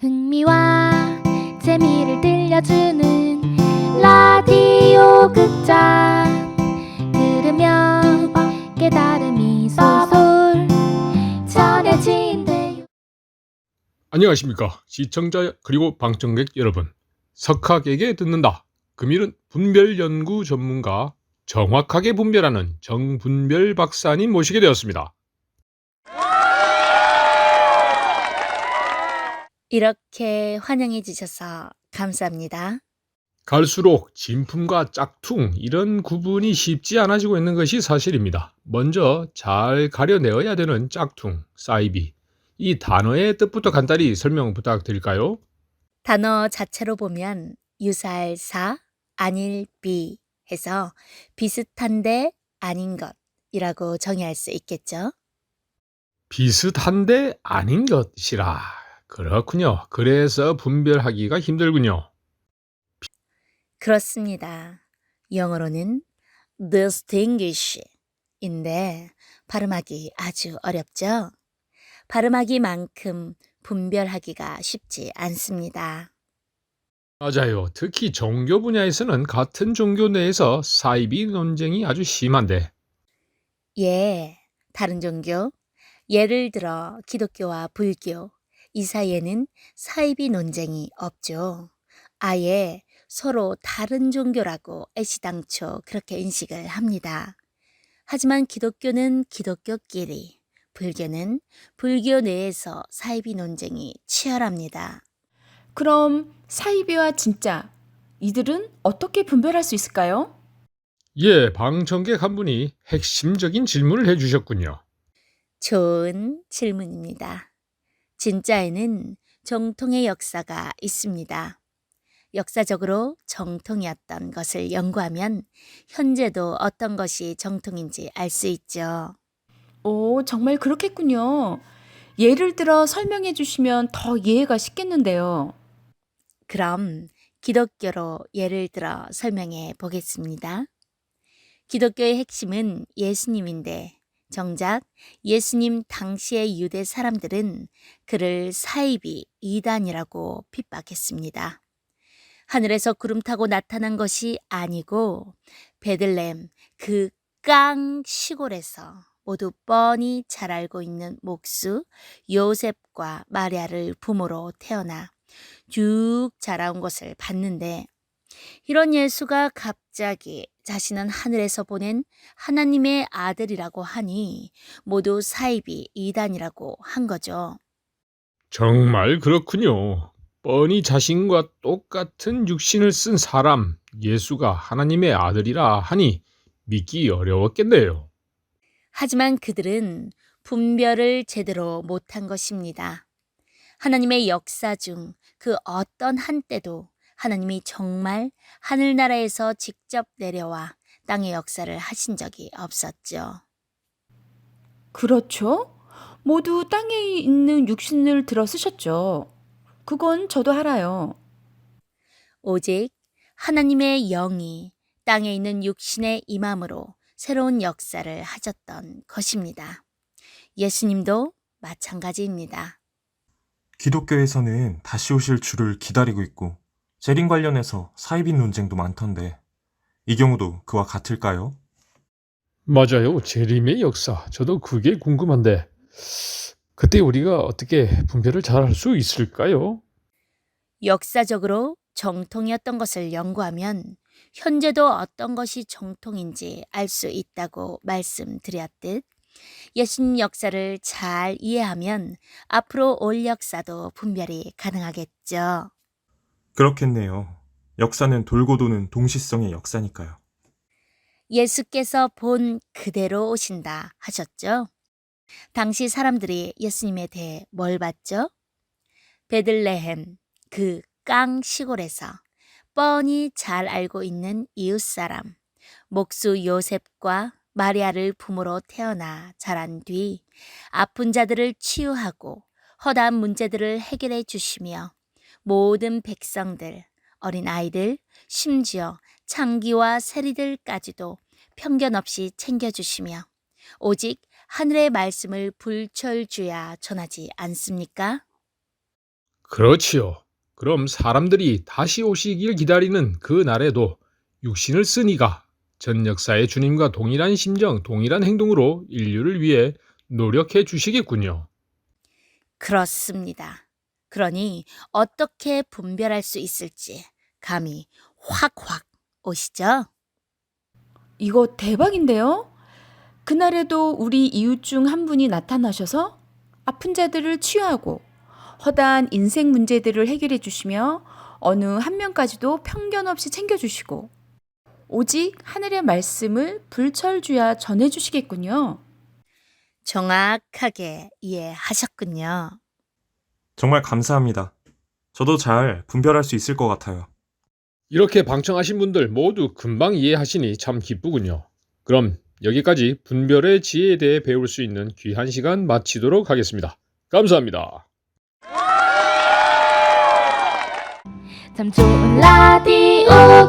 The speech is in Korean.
흥미와 재미를 들려주는 라디오 극장. 들으면 깨달음이 쏠쏠 전해진대요. 안녕하십니까 시청자 그리고 방청객 여러분. 석학에게 듣는다. 금일은 분별연구 전문가, 정확하게 분별하는 정분별 박사님 모시게 되었습니다. 이렇게 환영해 주셔서 감사합니다. 갈수록 진품과 짝퉁, 이런 구분이 쉽지 않아지고 있는 것이 사실입니다. 먼저 잘 가려내어야 되는 짝퉁, 사이비, 이 단어의 뜻부터 간단히 설명 부탁드릴까요? 단어 자체로 보면 유사할 사, 아닐 비 해서 비슷한데 아닌 것이라고 정의할 수 있겠죠. 비슷한데 아닌 것이라. 그렇군요. 그래서 분별하기가 힘들군요. 그렇습니다. 영어로는 distinguish인데 발음하기 아주 어렵죠. 발음하기만큼 분별하기가 쉽지 않습니다. 맞아요. 특히 종교 분야에서는 같은 종교 내에서 사이비 논쟁이 아주 심한데, 예, 다른 종교, 예를 들어 기독교와 불교, 이 사이에는 사이비 논쟁이 없죠. 아예 서로 다른 종교라고 애시당초 그렇게 인식을 합니다. 하지만 기독교는 기독교끼리, 불교는 불교 내에서 사이비 논쟁이 치열합니다. 그럼 사이비와 진짜, 이들은 어떻게 분별할 수 있을까요? 예, 방청객 한 분이 핵심적인 질문을 해주셨군요. 좋은 질문입니다. 진짜에는 정통의 역사가 있습니다. 역사적으로 정통이었던 것을 연구하면 현재도 어떤 것이 정통인지 알 수 있죠. 오, 정말 그렇겠군요. 예를 들어 설명해 주시면 더 이해가 쉽겠는데요. 그럼 기독교로 예를 들어 설명해 보겠습니다. 기독교의 핵심은 예수님인데 정작 예수님 당시의 유대 사람들은 그를 사이비 이단이라고 핍박했습니다. 하늘에서 구름 타고 나타난 것이 아니고 베들레헴 그 깡 시골에서 모두 뻔히 잘 알고 있는 목수 요셉과 마리아를 부모로 태어나 쭉 자라온 것을 봤는데, 이런 예수가 갑자기 자신은 하늘에서 보낸 하나님의 아들이라고 하니 모두 사이비 이단이라고 한 거죠. 정말 그렇군요. 뻔히 자신과 똑같은 육신을 쓴 사람, 예수가 하나님의 아들이라 하니 믿기 어려웠겠네요. 하지만 그들은 분별을 제대로 못한 것입니다. 하나님의 역사 중 그 어떤 한때도 하나님이 정말 하늘나라에서 직접 내려와 땅의 역사를 하신 적이 없었죠. 그렇죠? 모두 땅에 있는 육신을 들어 쓰셨죠. 그건 저도 알아요. 오직 하나님의 영이 땅에 있는 육신의 임함으로 새로운 역사를 하셨던 것입니다. 예수님도 마찬가지입니다. 기독교에서는 다시 오실 주를 기다리고 있고 재림 관련해서 사이비 논쟁도 많던데 이 경우도 그와 같을까요? 맞아요. 재림의 역사. 저도 그게 궁금한데, 그때 우리가 어떻게 분별을 잘 할 수 있을까요? 역사적으로 정통이었던 것을 연구하면 현재도 어떤 것이 정통인지 알 수 있다고 말씀드렸듯, 예수님 역사를 잘 이해하면 앞으로 올 역사도 분별이 가능하겠죠. 그렇겠네요. 역사는 돌고 도는 동시성의 역사니까요. 예수께서 본 그대로 오신다 하셨죠? 당시 사람들이 예수님에 대해 뭘 봤죠? 베들레헴 그 깡 시골에서 뻔히 잘 알고 있는 이웃사람 목수 요셉과 마리아를 부모로 태어나 자란 뒤 아픈 자들을 치유하고 허다한 문제들을 해결해 주시며 모든 백성들, 어린아이들, 심지어 창기와 세리들까지도 편견 없이 챙겨주시며 오직 하늘의 말씀을 불철주야 전하지 않습니까? 그렇지요. 그럼 사람들이 다시 오시길 기다리는 그 날에도 육신을 쓴 이가 전 역사의 주님과 동일한 심정, 동일한 행동으로 인류를 위해 노력해 주시겠군요. 그렇습니다. 그러니 어떻게 분별할 수 있을지 감이 확확 오시죠? 이거 대박인데요? 그날에도 우리 이웃 중 한 분이 나타나셔서 아픈 자들을 치유하고 허다한 인생 문제들을 해결해 주시며 어느 한 명까지도 편견 없이 챙겨주시고 오직 하늘의 말씀을 불철주야 전해주시겠군요. 정확하게 이해하셨군요. 정말 감사합니다. 저도 잘 분별할 수 있을 것 같아요. 이렇게 방청하신 분들 모두 금방 이해하시니 참 기쁘군요. 그럼 여기까지 분별의 지혜에 대해 배울 수 있는 귀한 시간 마치도록 하겠습니다. 감사합니다. 참 좋은 라디오